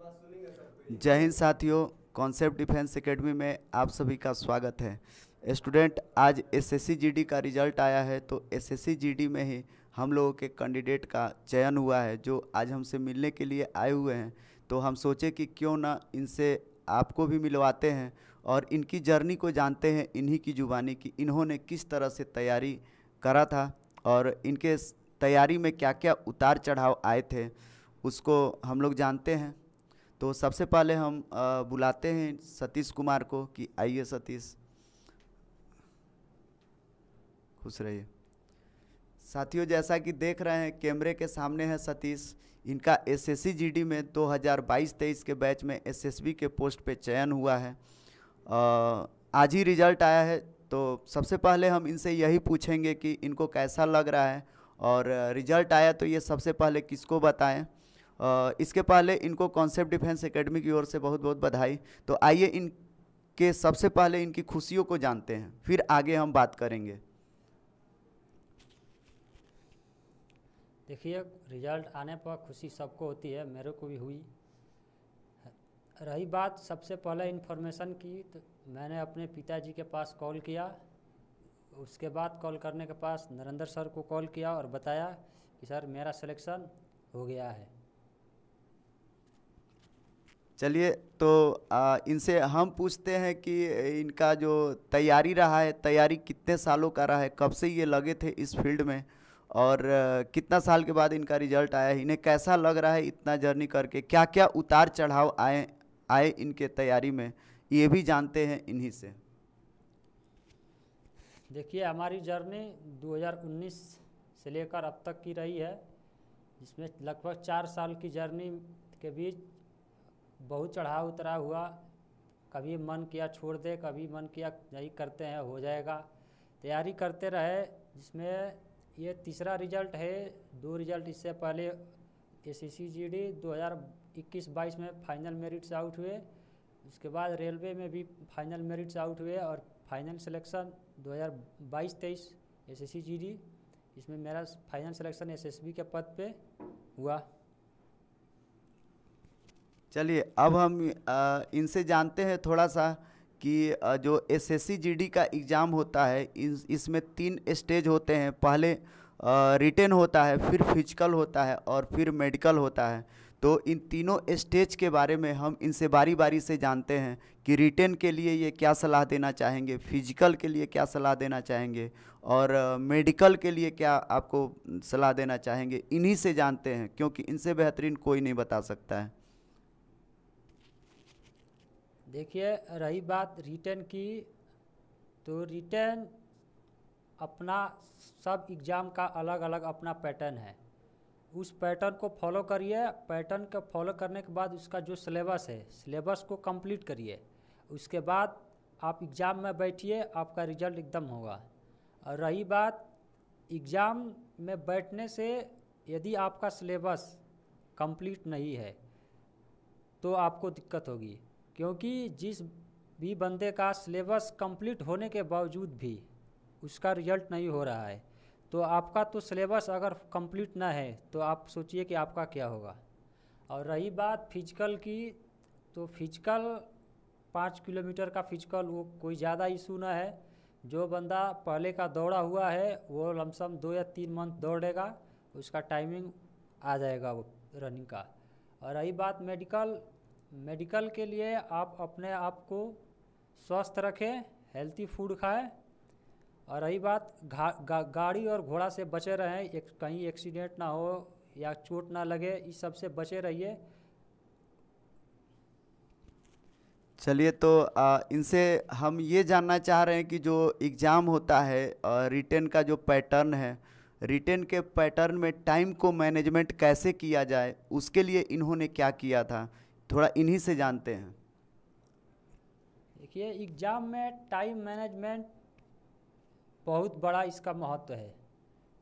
जय हिंद साथियों, concept defence academy में आप सभी का स्वागत है। स्टूडेंट, आज एसएससी जीडी का रिजल्ट आया है, तो एसएससी जीडी में ही हम लोगों के कैंडिडेट का चयन हुआ है जो आज हमसे मिलने के लिए आए हुए हैं। तो हम सोचे कि क्यों ना इनसे आपको भी मिलवाते हैं और इनकी जर्नी को जानते हैं, इन्हीं की ज़ुबानी कि इन्होंने किस तरह से तैयारी करा था और इनके तैयारी में क्या क्या उतार चढ़ाव आए थे उसको हम लोग जानते हैं। तो सबसे पहले हम बुलाते हैं सतीश कुमार को कि आइए सतीश, खुश रहिए। साथियों, जैसा कि देख रहे हैं कैमरे के सामने है सतीश। इनका एसएससी जीडी में 2022-23 के बैच में एसएसबी के पोस्ट पे चयन हुआ है। आज ही रिजल्ट आया है, तो सबसे पहले हम इनसे यही पूछेंगे कि इनको कैसा लग रहा है और रिजल्ट आया तो ये सबसे पहले किसको बताएं। इसके पहले इनको कॉन्सेप्ट डिफेंस एकेडमी की ओर से बहुत बहुत बधाई। तो आइए इनके सबसे पहले इनकी खुशियों को जानते हैं, फिर आगे हम बात करेंगे। देखिए, रिजल्ट आने पर खुशी सबको होती है, मेरे को भी हुई। रही बात सबसे पहले इन्फॉर्मेशन की, तो मैंने अपने पिताजी के पास कॉल किया। उसके बाद कॉल करने के पास नरेंद्र सर को कॉल किया और बताया कि सर मेरा सिलेक्शन हो गया है। चलिए, तो इनसे हम पूछते हैं कि इनका जो तैयारी रहा है, तैयारी कितने सालों का रहा है, कब से ये लगे थे इस फील्ड में और कितना साल के बाद इनका रिजल्ट आया है, इन्हें कैसा लग रहा है इतना जर्नी करके, क्या क्या उतार चढ़ाव आए इनके तैयारी में, ये भी जानते हैं इन्हीं से। देखिए, हमारी जर्नी 2019 से लेकर अब तक की रही है, जिसमें लगभग 4 साल की जर्नी के बीच बहुत चढ़ाव उतराव हुआ। कभी मन किया छोड़ दे, कभी मन किया नहीं करते हैं, हो जाएगा। तैयारी करते रहे, जिसमें ये तीसरा रिजल्ट है। 2 रिजल्ट इससे पहले एसएससी जीडी 2021-22 में फाइनल मेरिट से आउट हुए। उसके बाद रेलवे में भी फाइनल मेरिट से आउट हुए और फाइनल सिलेक्शन 2022-23 एसएससी जीडी, इसमें मेरा फाइनल सिलेक्शन एसएसबी के पद पे हुआ। चलिए, अब हम इनसे जानते हैं थोड़ा सा कि जो एसएससी जीडी का एग्ज़ाम होता है, इसमें 3 स्टेज होते हैं। पहले रिटेन होता है, फिर फिजिकल होता है और फिर मेडिकल होता है। तो इन तीनों स्टेज के बारे में हम इनसे बारी बारी से जानते हैं कि रिटेन के लिए ये क्या सलाह देना चाहेंगे, फिजिकल के लिए क्या सलाह देना चाहेंगे और मेडिकल के लिए क्या आपको सलाह देना चाहेंगे। इन्हीं से जानते हैं, क्योंकि इनसे बेहतरीन कोई नहीं बता सकता है। देखिए, रही बात रिटेन की, तो रिटेन अपना सब एग्ज़ाम का अलग अलग अपना पैटर्न है। उस पैटर्न को फॉलो करिए। पैटर्न को फॉलो करने के बाद उसका जो सिलेबस है, सिलेबस को कंप्लीट करिए। उसके बाद आप एग्ज़ाम में बैठिए, आपका रिजल्ट एकदम होगा। और रही बात एग्ज़ाम में बैठने से, यदि आपका सिलेबस कंप्लीट नहीं है तो आपको दिक्कत होगी, क्योंकि जिस भी बंदे का सिलेबस कंप्लीट होने के बावजूद भी उसका रिजल्ट नहीं हो रहा है, तो आपका तो सिलेबस अगर कंप्लीट ना है तो आप सोचिए कि आपका क्या होगा। और रही बात फिजिकल की, तो फिजिकल 5 किलोमीटर का फिजिकल वो कोई ज़्यादा इशू ना है। जो बंदा पहले का दौड़ा हुआ है वो लमसम 2 या 3 मंथ दौड़ेगा, उसका टाइमिंग आ जाएगा वो रनिंग का। और रही बात मेडिकल के लिए आप अपने आप को स्वस्थ रखें, हेल्थी फूड खाएं। और रही बात गाड़ी और घोड़ा से बचे रहें, कहीं एक्सीडेंट ना हो या चोट ना लगे, इस सब से बचे रहिए। चलिए, तो इनसे हम ये जानना चाह रहे हैं कि जो एग्ज़ाम होता है रिटेन का जो पैटर्न है, रिटेन के पैटर्न में टाइम को मैनेजमेंट कैसे किया जाए, उसके लिए इन्होंने क्या किया था, थोड़ा इन्हीं से जानते हैं। देखिए, एग्ज़ाम में टाइम मैनेजमेंट बहुत बड़ा इसका महत्व है।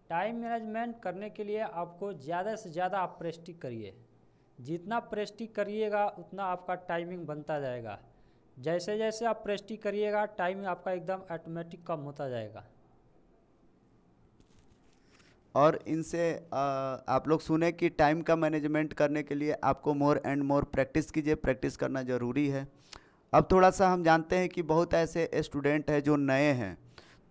टाइम मैनेजमेंट करने के लिए आपको ज़्यादा से ज़्यादा आप प्रैक्टिस करिए। जितना प्रैक्टिस करिएगा उतना आपका टाइमिंग बनता जाएगा। जैसे जैसे आप प्रैक्टिस करिएगा, टाइमिंग आपका एकदम ऑटोमेटिक कम होता जाएगा। और इनसे आप लोग सुने कि टाइम का मैनेजमेंट करने के लिए आपको मोर एंड मोर प्रैक्टिस कीजिए, प्रैक्टिस करना ज़रूरी है। अब थोड़ा सा हम जानते हैं कि बहुत ऐसे स्टूडेंट हैं जो नए हैं,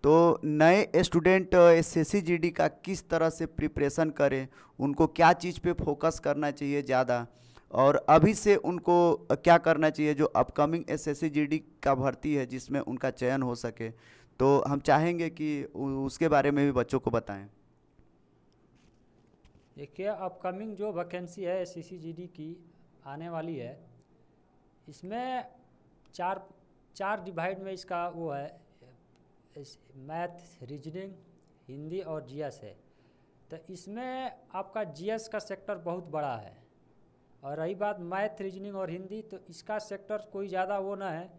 तो नए स्टूडेंट एसएससी-जीडी का किस तरह से प्रिपरेशन करें, उनको क्या चीज़ पे फोकस करना चाहिए ज़्यादा, और अभी से उनको क्या करना चाहिए जो अपकमिंग एसएससी-जीडी का भर्ती है जिसमें उनका चयन हो सके। तो हम चाहेंगे कि उसके बारे में भी बच्चों को बताएं। देखिए, अपकमिंग जो वैकेंसी है एसएससी-जीडी की आने वाली है, इसमें चार चार डिवाइड में इसका वो है, मैथ, रीजनिंग, हिंदी और जीएस है। तो इसमें आपका जीएस का सेक्टर बहुत बड़ा है, और रही बात मैथ, रीजनिंग और हिंदी, तो इसका सेक्टर कोई ज़्यादा वो ना है।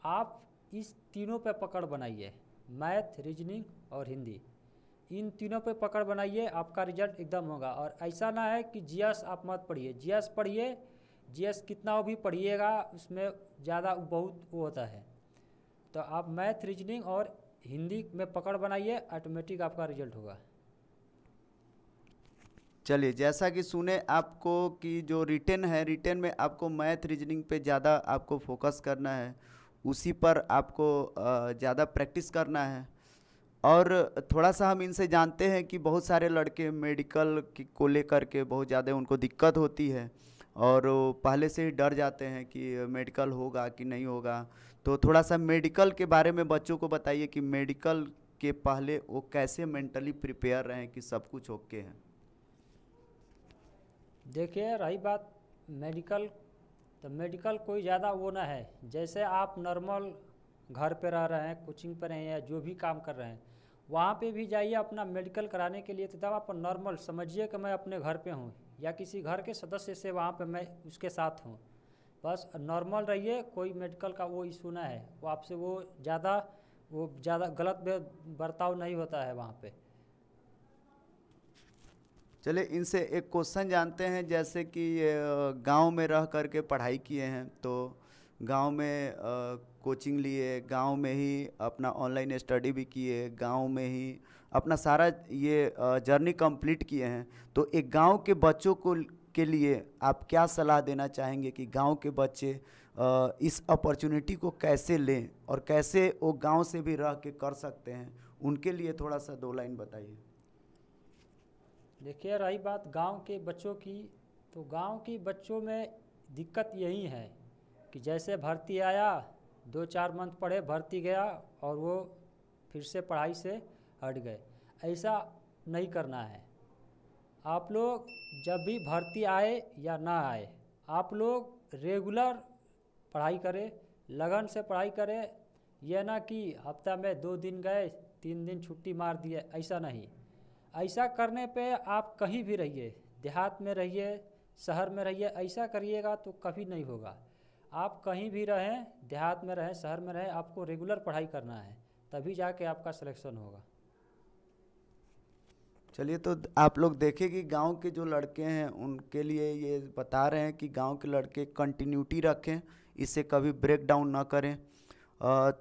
आप इस तीनों पे पकड़ बनाइए, मैथ, रीजनिंग और हिंदी, इन तीनों पे पकड़ बनाइए, आपका रिजल्ट एकदम होगा। और ऐसा ना है कि जीएस आप मत पढ़िए, जीएस पढ़िए, जीएस कितना वो भी पढ़िएगा उसमें ज़्यादा बहुत वो होता है। तो आप मैथ, रीजनिंग और हिंदी में पकड़ बनाइए, ऑटोमेटिक आपका रिजल्ट होगा। चलिए, जैसा कि सुने आपको कि जो रिटेन है, रिटेन में आपको मैथ, रीजनिंग पे ज़्यादा आपको फोकस करना है, उसी पर आपको ज़्यादा प्रैक्टिस करना है। और थोड़ा सा हम इनसे जानते हैं कि बहुत सारे लड़के मेडिकल को लेकर के बहुत ज़्यादा उनको दिक्कत होती है, और वो पहले से ही डर जाते हैं कि मेडिकल होगा कि नहीं होगा। तो थोड़ा सा मेडिकल के बारे में बच्चों को बताइए कि मेडिकल के पहले वो कैसे मेंटली प्रिपेयर रहें कि सब कुछ ओके है। देखिए, रही बात मेडिकल, तो मेडिकल कोई ज़्यादा वो ना है। जैसे आप नॉर्मल घर पे रह रहे हैं, कोचिंग पर हैं या जो भी काम कर रहे हैं, वहाँ पे भी जाइए अपना मेडिकल कराने के लिए। तो तब आप नॉर्मल समझिए कि मैं अपने घर पे हूँ या किसी घर के सदस्य से वहाँ पे मैं उसके साथ हूँ, बस नॉर्मल रहिए। कोई मेडिकल का वो इशू ना है, वो आपसे वो ज़्यादा गलत बर्ताव नहीं होता है वहाँ पे। चलिए, इनसे एक क्वेश्चन जानते हैं, जैसे कि गांव में रह करके पढ़ाई किए हैं, तो गांव में कोचिंग लिए, गांव में ही अपना ऑनलाइन स्टडी भी किए, गांव में ही अपना सारा ये जर्नी कंप्लीट किए हैं। तो एक गांव के बच्चों को के लिए आप क्या सलाह देना चाहेंगे कि गांव के बच्चे इस अपॉर्चुनिटी को कैसे लें और कैसे वो गांव से भी रह के कर सकते हैं, उनके लिए थोड़ा सा 2 लाइन बताइए। देखिए, रही बात गांव के बच्चों की, तो गांव के बच्चों में दिक्कत यही है कि जैसे भर्ती आया, 2-4 मंथ पढ़े, भर्ती गया और वो फिर से पढ़ाई से हट गए। ऐसा नहीं करना है। आप लोग जब भी भर्ती आए या ना आए, आप लोग रेगुलर पढ़ाई करें, लगन से पढ़ाई करें। यह ना कि हफ्ता में 2 दिन गए, 3 दिन छुट्टी मार दिए, ऐसा नहीं। ऐसा करने पे आप कहीं भी रहिए, देहात में रहिए, शहर में रहिए, ऐसा करिएगा तो कभी नहीं होगा। आप कहीं भी रहें, देहात में रहें, शहर में रहें, आपको रेगुलर पढ़ाई करना है, तभी जाके आपका सिलेक्शन होगा। चलिए, तो आप लोग देखें कि गांव के जो लड़के हैं उनके लिए ये बता रहे हैं कि गांव के लड़के कंटिन्यूटी रखें, इसे कभी ब्रेक डाउन ना करें।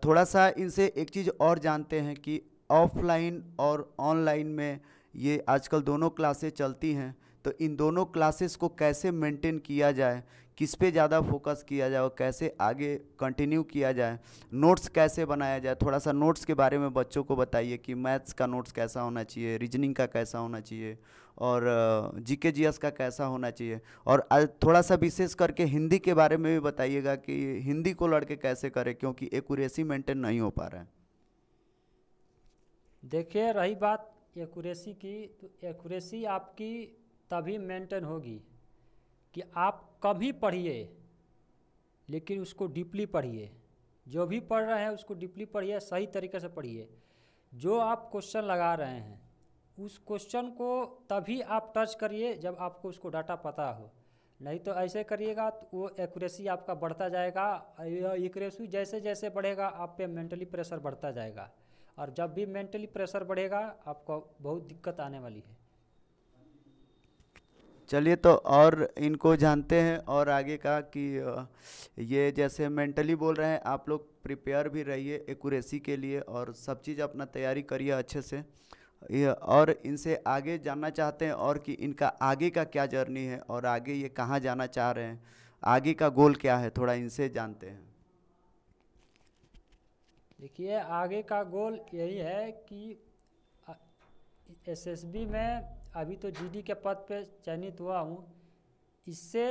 थोड़ा सा इनसे एक चीज़ और जानते हैं कि ऑफलाइन और ऑनलाइन में ये आजकल दोनों क्लासेस चलती हैं, तो इन दोनों क्लासेस को कैसे मेंटेन किया जाए, किस पे ज़्यादा फोकस किया जाए और कैसे आगे कंटिन्यू किया जाए, नोट्स कैसे बनाया जाए। थोड़ा सा नोट्स के बारे में बच्चों को बताइए कि मैथ्स का नोट्स कैसा होना चाहिए, रीजनिंग का कैसा होना चाहिए, और जीके जीएस का कैसा होना चाहिए। और थोड़ा सा विशेष करके हिंदी के बारे में भी बताइएगा कि हिंदी को लड़के कैसे करें, क्योंकि एक्यूरेसी मेंटेन नहीं हो पा रहा है। देखिए, रही बात एक्यूरेसी की, तो एक्यूरेसी आपकी तभी मेंटेन होगी कि आप कम ही पढ़िए, लेकिन उसको डीपली पढ़िए। जो भी पढ़ रहे हैं उसको डीपली पढ़िए, सही तरीके से पढ़िए। जो आप क्वेश्चन लगा रहे हैं उस क्वेश्चन को तभी आप टच करिए जब आपको उसको डाटा पता हो, नहीं तो ऐसे करिएगा तो वो एक्यूरेसी आपका बढ़ता जाएगा। एक्यूरेसी जैसे जैसे बढ़ेगा आप पे मेंटली प्रेशर बढ़ता जाएगा, और जब भी मेंटली प्रेशर बढ़ेगा आपको बहुत दिक्कत आने वाली है। चलिए, तो और इनको जानते हैं और आगे का कि ये जैसे मेंटली बोल रहे हैं, आप लोग प्रिपेयर भी रहिए एक्यूरेसी के लिए और सब चीज़ अपना तैयारी करिए अच्छे से। और इनसे आगे जानना चाहते हैं और कि इनका आगे का क्या जर्नी है और आगे ये कहाँ जाना चाह रहे हैं, आगे का गोल क्या है, थोड़ा इनसे जानते हैं। देखिए, आगे का गोल यही है कि एसएसबी में अभी तो जीडी के पद पे चयनित हुआ हूँ। इससे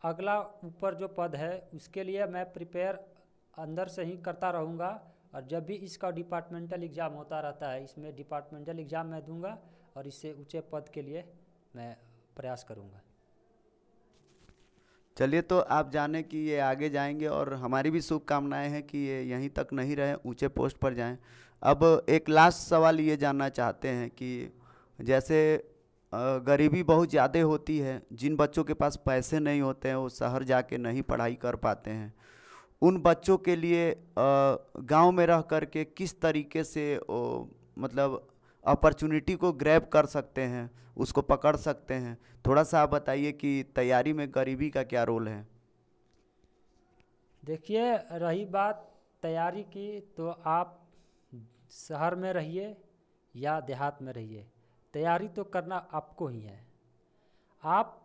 अगला ऊपर जो पद है उसके लिए मैं प्रिपेयर अंदर से ही करता रहूँगा, और जब भी इसका डिपार्टमेंटल एग्ज़ाम होता रहता है, इसमें डिपार्टमेंटल एग्ज़ाम मैं दूंगा और इससे ऊंचे पद के लिए मैं प्रयास करूंगा। चलिए, तो आप जाने कि ये आगे जाएंगे और हमारी भी शुभकामनाएं हैं कि ये यहीं तक नहीं रहे, ऊंचे पोस्ट पर जाएं। अब एक लास्ट सवाल ये जानना चाहते हैं कि जैसे गरीबी बहुत ज़्यादा होती है, जिन बच्चों के पास पैसे नहीं होते हैं वो शहर जाके नहीं पढ़ाई कर पाते हैं, उन बच्चों के लिए गांव में रह कर के किस तरीके से मतलब अपॉर्चुनिटी को ग्रैब कर सकते हैं, उसको पकड़ सकते हैं, थोड़ा सा आप बताइए कि तैयारी में गरीबी का क्या रोल है। देखिए, रही बात तैयारी की, तो आप शहर में रहिए या देहात में रहिए, तैयारी तो करना आपको ही है। आप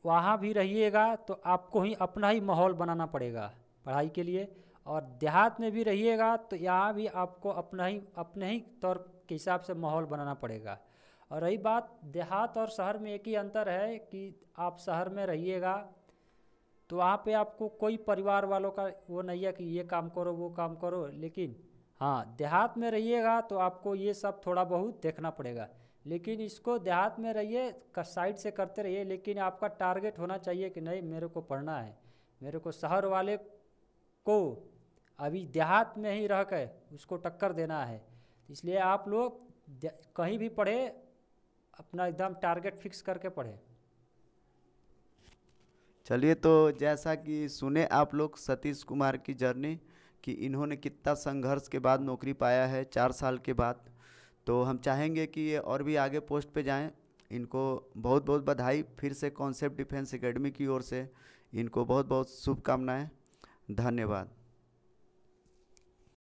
वहाँ भी रहिएगा तो आपको ही अपना ही माहौल बनाना पड़ेगा पढ़ाई के लिए, और देहात में भी रहिएगा तो यहाँ भी आपको अपने ही तौर के हिसाब से माहौल बनाना पड़ेगा। और रही बात देहात और शहर में, एक ही अंतर है कि आप शहर में रहिएगा तो वहाँ पे आपको कोई परिवार वालों का वो नहीं है कि ये काम करो वो काम करो, लेकिन हाँ, देहात में रहिएगा तो आपको ये सब थोड़ा बहुत देखना पड़ेगा। लेकिन इसको देहात में रहिए साइड से करते रहिए, लेकिन आपका टारगेट होना चाहिए कि नहीं, मेरे को पढ़ना है, मेरे को शहर वाले को अभी देहात में ही रह कर उसको टक्कर देना है। इसलिए आप लोग कहीं भी पढ़े, अपना एकदम टारगेट फिक्स करके पढ़े। चलिए, तो जैसा कि सुने आप लोग सतीश कुमार की जर्नी कि इन्होंने कितना संघर्ष के बाद नौकरी पाया है 4 साल के बाद, तो हम चाहेंगे कि ये और भी आगे पोस्ट पे जाएं। इनको बहुत बहुत बधाई फिर से कॉन्सेप्ट डिफेंस एकेडमी की ओर से, इनको बहुत बहुत शुभकामनाएं। धन्यवाद।